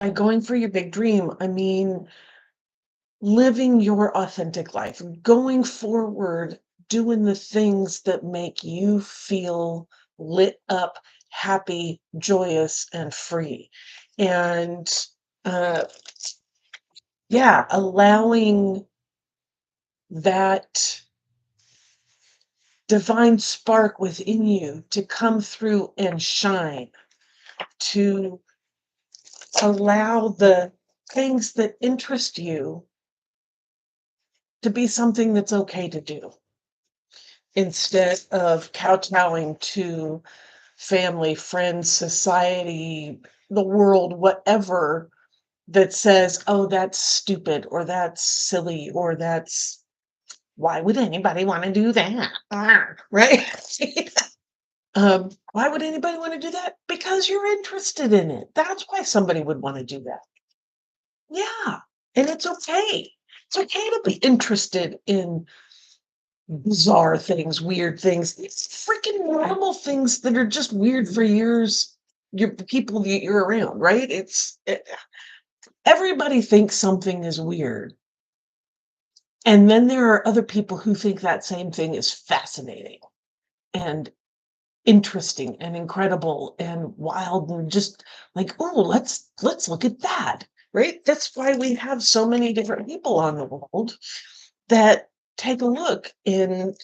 By going for your big dream, I mean living your authentic life, going forward, doing the things that make you feel lit up, happy, joyous, and free. And uh, yeah, allowing that divine spark within you to come through and shine, to allow the things that interest you to be something that's okay to do instead of kowtowing to family, friends, society, the world, whatever that says, oh, that's stupid or that's silly or that's why would anybody want to do that? Right? Why would anybody want to do that? Because you're interested in it. That's why somebody would want to do that. Yeah. And it's okay. It's okay to be interested in bizarre things, weird things, it's freaking normal things that are just weird for years. Your people that you're around, right? Everybody thinks something is weird. And then there are other people who think that same thing is fascinating and interesting and incredible and wild and just like, oh, let's look at that. Right? That's why we have so many different people on the world that take a look and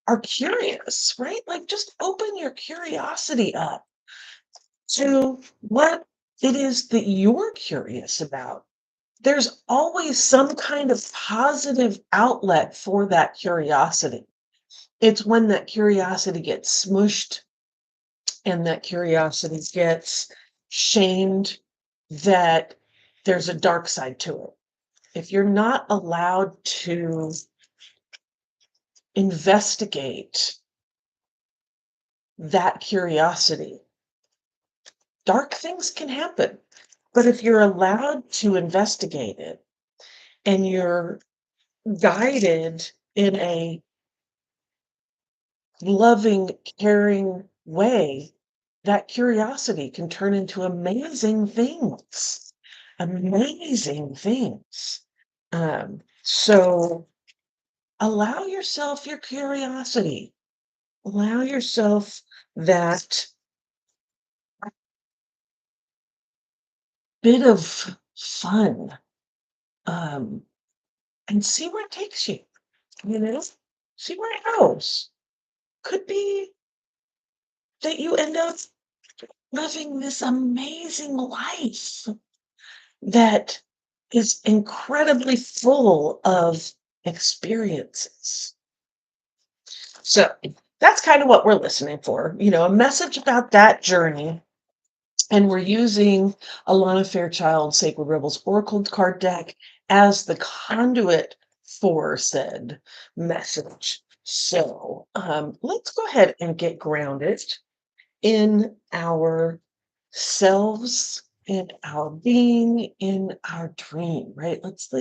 are curious, right? Like just open your curiosity up to what it is that you're curious about. There's always some kind of positive outlet for that curiosity. It's when that curiosity gets smushed and that curiosity gets shamed that there's a dark side to it. If you're not allowed to investigate that curiosity, dark things can happen. But if you're allowed to investigate it and you're guided in a loving, caring way, that curiosity can turn into amazing things. Amazing things. So allow yourself your curiosity. Allow yourself that bit of fun. Um, and see where it takes you, you know? See where it goes. Could be that you end up living this amazing life that is incredibly full of experiences. So that's kind of what we're listening for, a message about that journey. And we're using Alana Fairchild Sacred Rebels Oracle card deck as the conduit for said message. So let's go ahead and get grounded in our selves, in our being, in our dream, right? Let's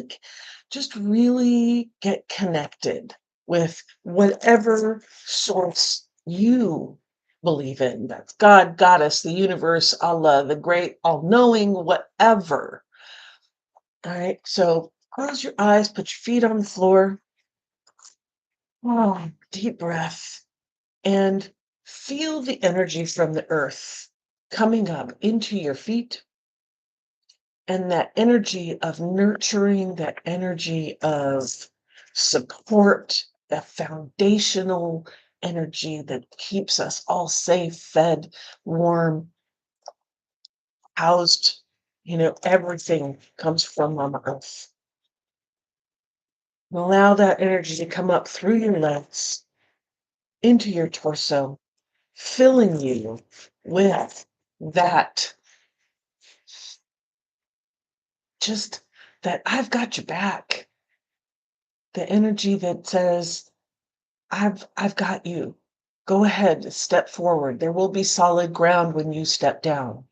just really get connected with whatever source you believe in. That's God, Goddess, the universe, Allah, the great all-knowing, whatever. All right, so close your eyes, put your feet on the floor. Oh, deep breath. And feel the energy from the earth coming up into your feet. And that energy of nurturing, that energy of support, that foundational energy that keeps us all safe, fed, warm, housed, everything comes from Mama Earth. And allow that energy to come up through your legs into your torso, filling you with that, just that I've got your back. The energy that says, I've got you. Go ahead, step forward. There will be solid ground when you step down.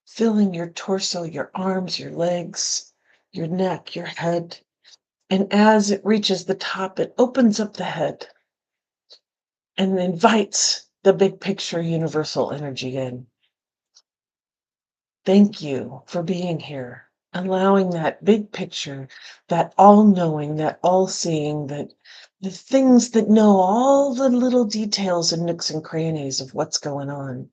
Filling your torso, your arms, your legs, your neck, your head. And as it reaches the top, it opens up the head and invites the big picture universal energy in. Thank you for being here, allowing that big picture, that all-knowing, that all-seeing, that the things that know all the little details and nooks and crannies of what's going on,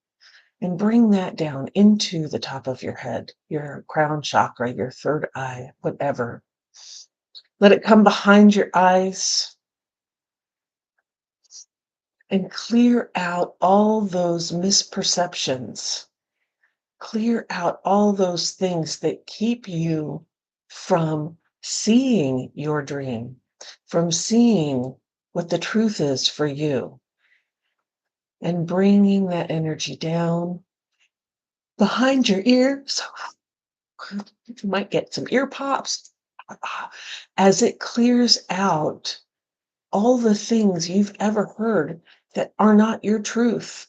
and bring that down into the top of your head, your crown chakra, your third eye, whatever. Let it come behind your eyes and clear out all those misperceptions. Clear out all those things that keep you from seeing your dream, from seeing what the truth is for you, and bringing that energy down behind your ears. You might get some ear pops as it clears out all the things you've ever heard that are not your truth.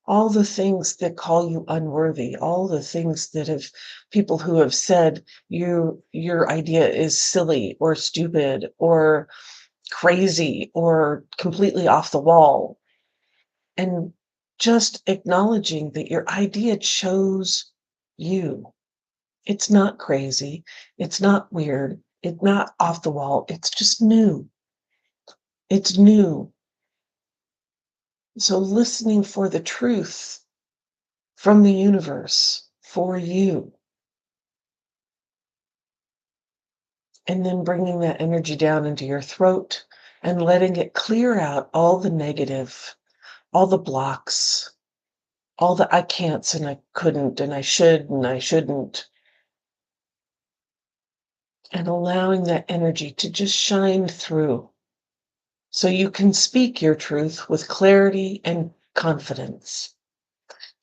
All the things that call you unworthy, all the things that have people who have said your idea is silly or stupid or crazy or completely off the wall. And just acknowledging that your idea chose you. It's not crazy. It's not weird. It's not off the wall. It's just new. It's new. So listening for the truth from the universe for you, and then bringing that energy down into your throat and letting it clear out all the negative, all the blocks, all the I can'ts and I couldn't and I should and I shouldn't, and allowing that energy to just shine through so you can speak your truth with clarity and confidence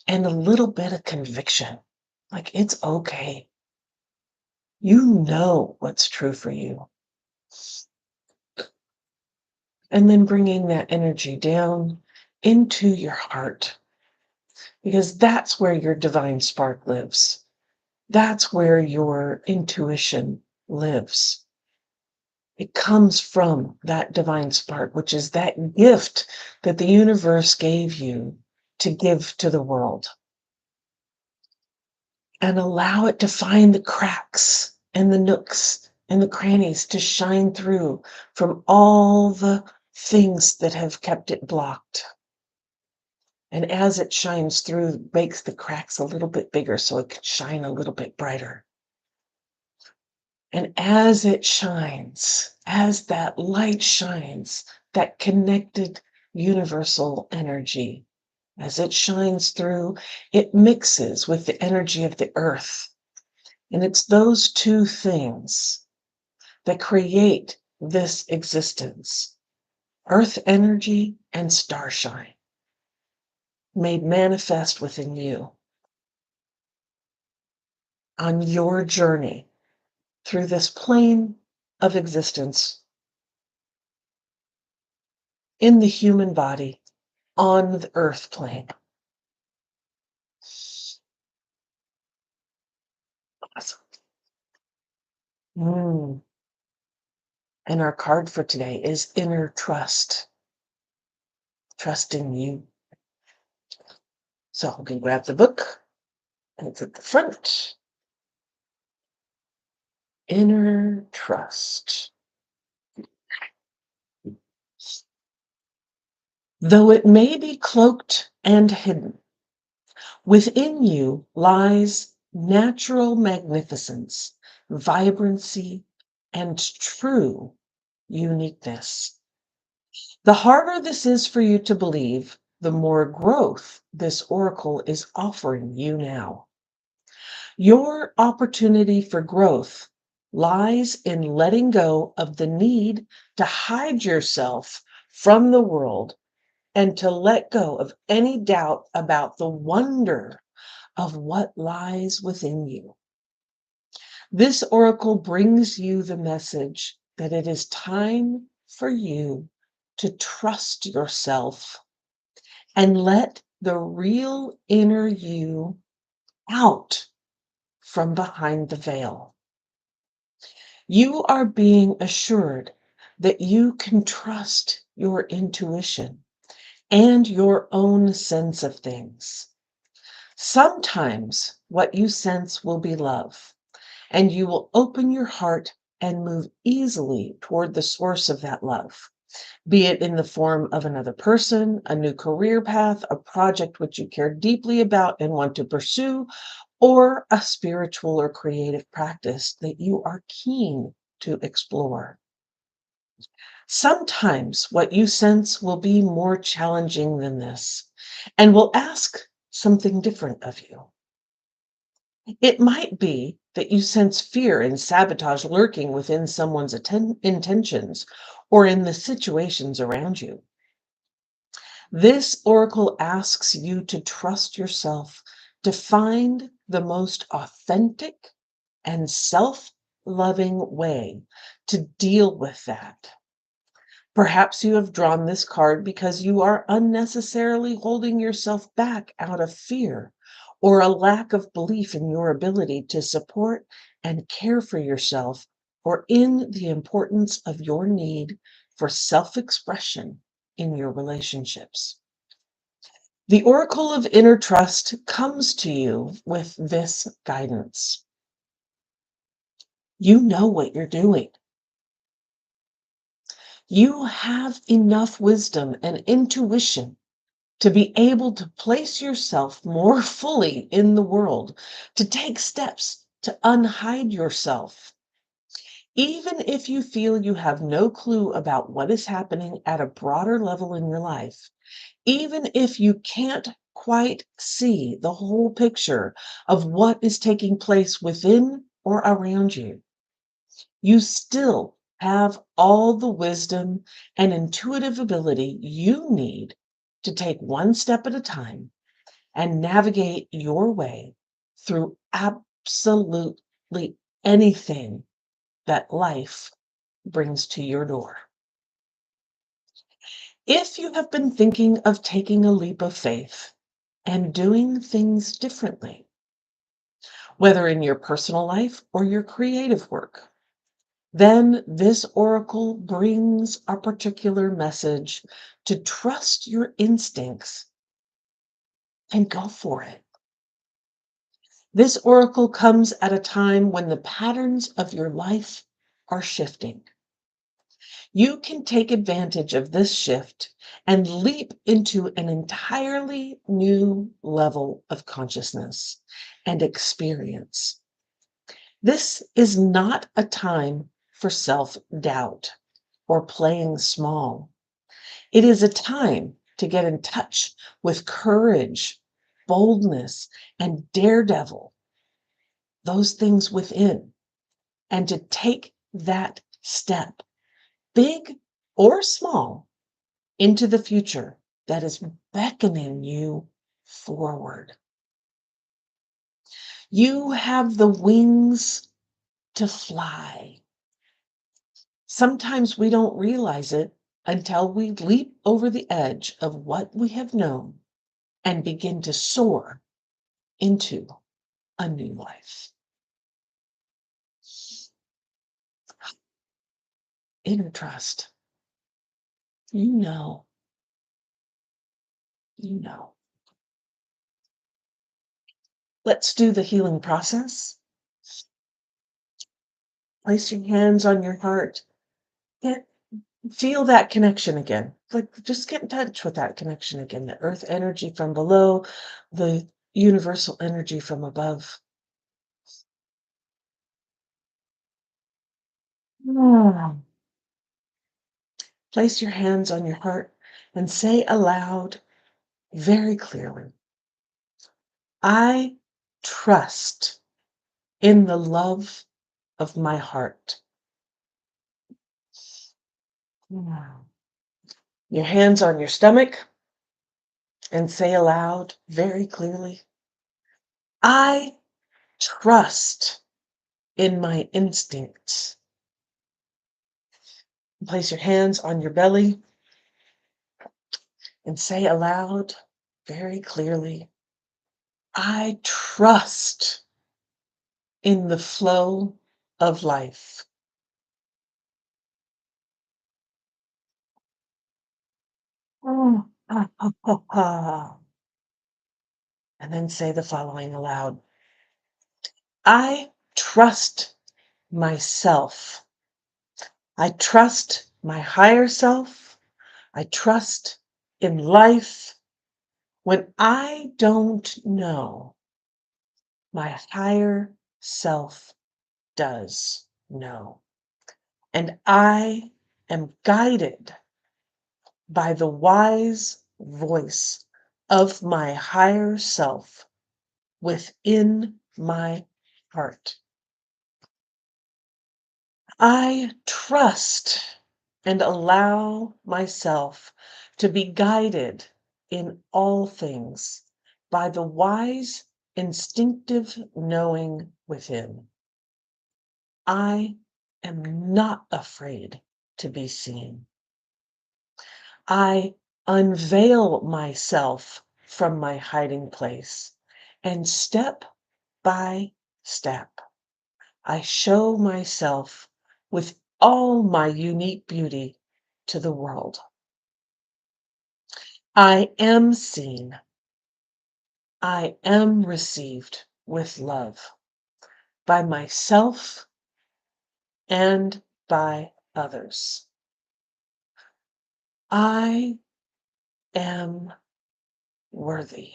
and a little bit of conviction. Like, it's okay. You know what's true for you. And then bringing that energy down into your heart, because that's where your divine spark lives. That's where your intuition lives. It comes from that divine spark, which is that gift that the universe gave you to give to the world. And allow it to find the cracks and the nooks and the crannies to shine through from all the things that have kept it blocked. And as it shines through, makes the cracks a little bit bigger so it can shine a little bit brighter. And as it shines, as that light shines, that connected universal energy, as it shines through, it mixes with the energy of the earth. And it's those two things that create this existence, earth energy and starshine, made manifest within you on your journey through this plane of existence in the human body on the earth plane. Awesome. And our card for today is inner trust. Trust in you. So we can grab the book, and it's at the front. Inner trust. Though it may be cloaked and hidden, within you lies natural magnificence, vibrancy, and true uniqueness. The harder this is for you to believe, the more growth this oracle is offering you now. Your opportunity for growth lies in letting go of the need to hide yourself from the world and to let go of any doubt about the wonder of what lies within you. This oracle brings you the message that it is time for you to trust yourself and let the real inner you out from behind the veil. You are being assured that you can trust your intuition and your own sense of things. Sometimes what you sense will be love, and you will open your heart and move easily toward the source of that love, be it in the form of another person, a new career path, a project which you care deeply about and want to pursue, or a spiritual or creative practice that you are keen to explore. Sometimes what you sense will be more challenging than this and will ask something different of you. It might be that you sense fear and sabotage lurking within someone's intentions or in the situations around you. This oracle asks you to trust yourself to find the most authentic and self loving way to deal with that. Perhaps you have drawn this card because you are unnecessarily holding yourself back out of fear or a lack of belief in your ability to support and care for yourself, or in the importance of your need for self expression in your relationships. The Oracle of Inner Trust comes to you with this guidance. You know what you're doing. You have enough wisdom and intuition to be able to place yourself more fully in the world, to take steps to unhide yourself. Even if you feel you have no clue about what is happening at a broader level in your life, even if you can't quite see the whole picture of what is taking place within or around you, you still have all the wisdom and intuitive ability you need to take one step at a time and navigate your way through absolutely anything that life brings to your door. If you have been thinking of taking a leap of faith and doing things differently, whether in your personal life or your creative work, then this oracle brings a particular message to trust your instincts and go for it. This oracle comes at a time when the patterns of your life are shifting. You can take advantage of this shift and leap into an entirely new level of consciousness and experience. This is not a time for self-doubt or playing small. It is a time to get in touch with courage, boldness, and daredevil, those things within, and to take that step, big or small, into the future that is beckoning you forward. You have the wings to fly. Sometimes we don't realize it until we leap over the edge of what we have known and begin to soar into a new life. Inner trust. You know, you know. Let's do the healing process. Place your hands on your heart. Get, feel that connection again. Like, just get in touch with that connection again. The earth energy from below, the universal energy from above. Mm. Place your hands on your heart and say aloud, very clearly, I trust in the love of my heart. Mm. Your hands on your stomach and say aloud, very clearly, I trust in my instincts. Place your hands on your belly and say aloud, very clearly, I trust in the flow of life. Mm. Ah, ha, ha, ha. And then say the following aloud. I trust myself. I trust my higher self. I trust in life. When I don't know, my higher self does know. And I am guided by the wise voice of my higher self within my heart. I trust and allow myself to be guided in all things by the wise, instinctive knowing within. I am not afraid to be seen. I unveil myself from my hiding place, and step by step, I show myself with all my unique beauty to the world. I am seen. I am received with love by myself and by others. I am worthy.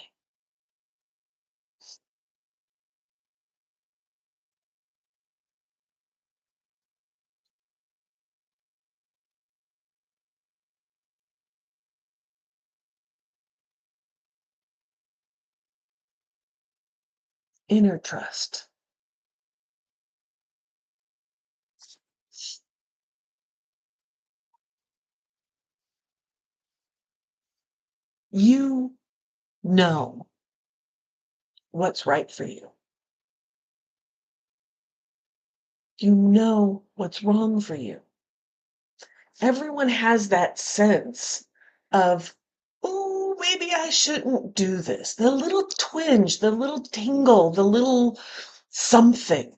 Inner trust. You know what's right for you. You know what's wrong for you. Everyone has that sense of, oh, maybe I shouldn't do this. The little twinge, the little tingle, the little something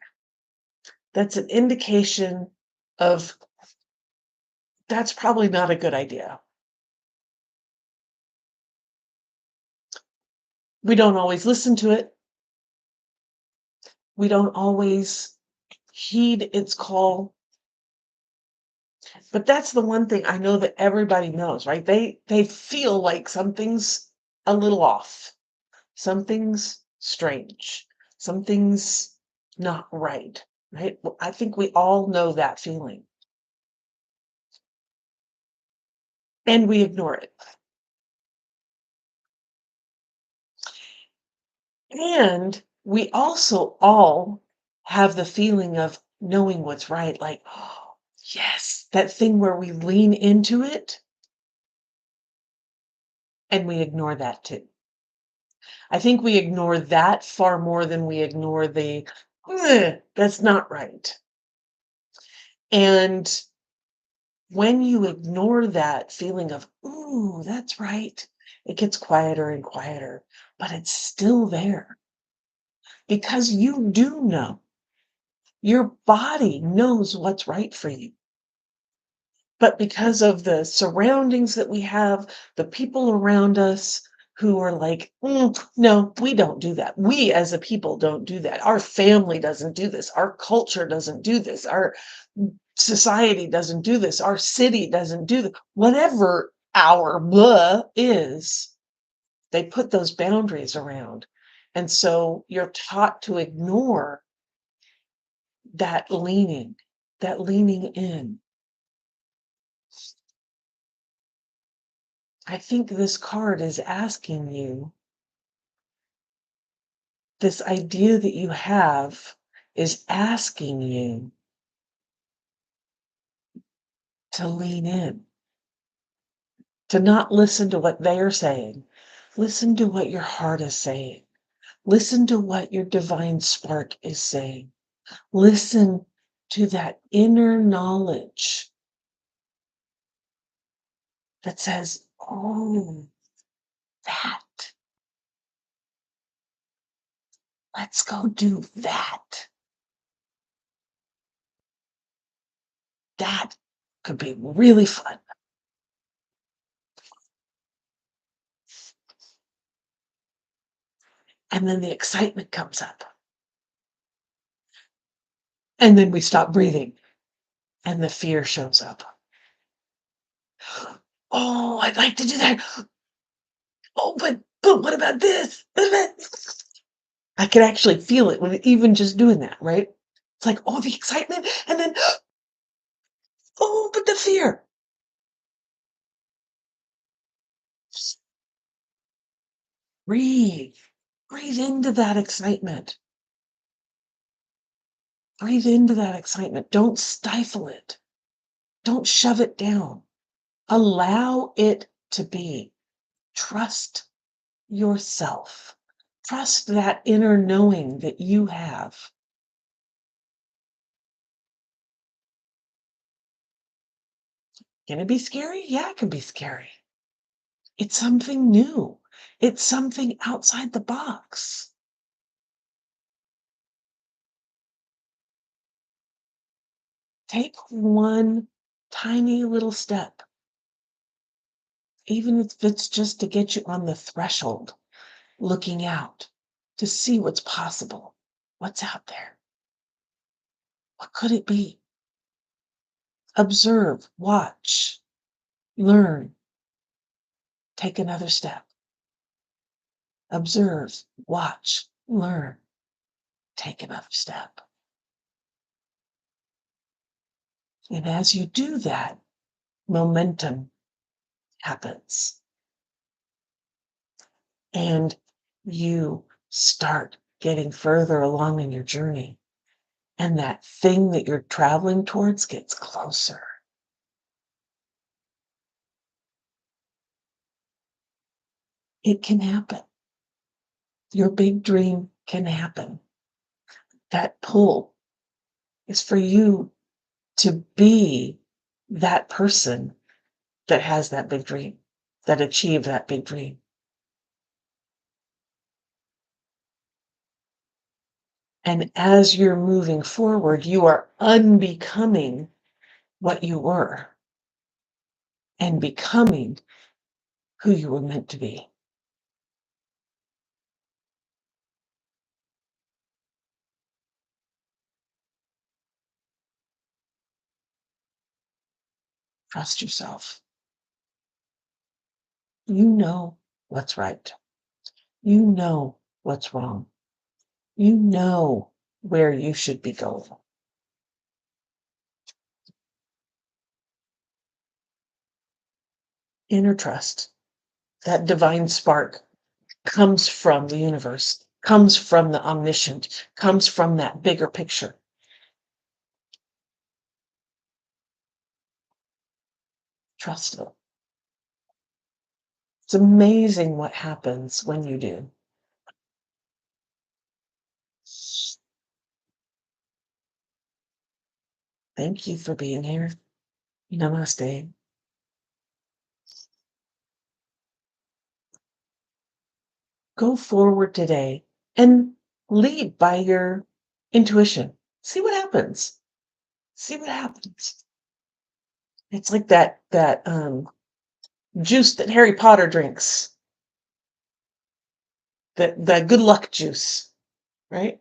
that's an indication of that's probably not a good idea. We don't always listen to it. We don't always heed its call. But that's the one thing I know that everybody knows, right? They feel like something's a little off. Something's strange. Something's not right, right? Well, I think we all know that feeling. And we ignore it. And we also all have the feeling of knowing what's right, like, oh, yes, that thing where we lean into it and we ignore that too. I think we ignore that far more than we ignore the, that's not right. And when you ignore that feeling of, ooh, that's right, it gets quieter and quieter, but it's still there because you do know. Your body knows what's right for you. But because of the surroundings that we have, the people around us who are like, no, we don't do that. We as a people don't do that. Our family doesn't do this. Our culture doesn't do this. Our society doesn't do this. Our city doesn't do this. Whatever our blah is, they put those boundaries around. And so you're taught to ignore that leaning in. I think this card is asking you, this idea that you have is asking you to lean in, to not listen to what they're saying. Listen to what your heart is saying. Listen to what your divine spark is saying. Listen to that inner knowledge that says, oh, that, let's go do that. That could be really fun. And then the excitement comes up. And then we stop breathing and the fear shows up. Oh, I'd like to do that. Oh, but what about this? I can actually feel it when even just doing that, right? It's like, oh, the excitement, and then, oh, but the fear. Just breathe. Breathe into that excitement. Breathe into that excitement. Don't stifle it. Don't shove it down. Allow it to be. Trust yourself. Trust that inner knowing that you have. Can it be scary? Yeah, it can be scary. It's something new. It's something outside the box. Take one tiny little step, even if it's just to get you on the threshold, looking out to see what's possible, what's out there. What could it be? Observe, watch, learn, take another step. Observe, watch, learn, take another step. And as you do that, momentum happens. And you start getting further along in your journey. And that thing that you're traveling towards gets closer. It can happen. Your big dream can happen. That pull is for you to be that person that has that big dream, that achieved that big dream. And as you're moving forward, you are unbecoming what you were and becoming who you were meant to be. Trust yourself. You know what's right. You know what's wrong. You know where you should be going. Inner trust, that divine spark, comes from the universe, comes from the omniscient, comes from that bigger picture. Trust it. It's amazing what happens when you do. Thank you for being here. Namaste. Go forward today and lead by your intuition. See what happens. See what happens. It's like that juice that Harry Potter drinks. The good luck juice, right?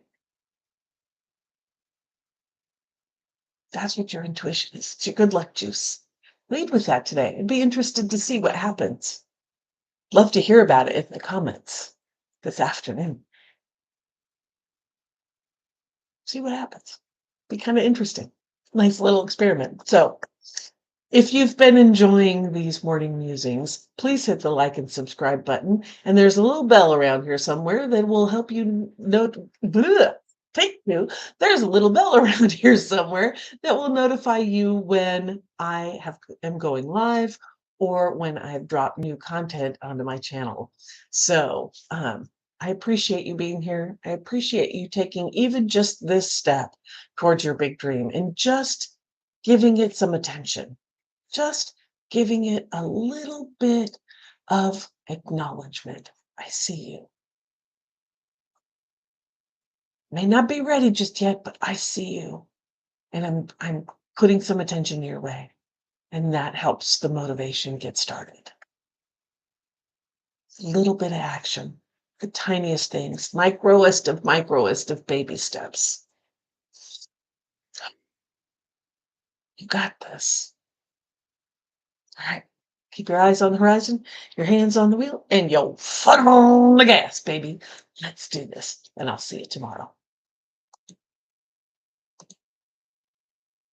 That's what your intuition is. It's your good luck juice. Lead with that today and be interested to see what happens. Love to hear about it in the comments this afternoon. See what happens. Be kind of interesting. Nice little experiment. So if you've been enjoying these morning musings, please hit the like and subscribe button. And there's a little bell around here somewhere that will help you note. Thank you. There's a little bell around here somewhere that will notify you when am going live or when I've dropped new content onto my channel. So I appreciate you being here. I appreciate you taking even just this step towards your big dream and just giving it some attention. Just giving it a little bit of acknowledgement. I see you. May not be ready just yet, but I see you. And I'm putting some attention your way. And that helps the motivation get started. A little bit of action. The tiniest things, microest of baby steps. You got this. All right. Keep your eyes on the horizon, your hands on the wheel, and your foot on the gas, baby. Let's do this. And I'll see you tomorrow.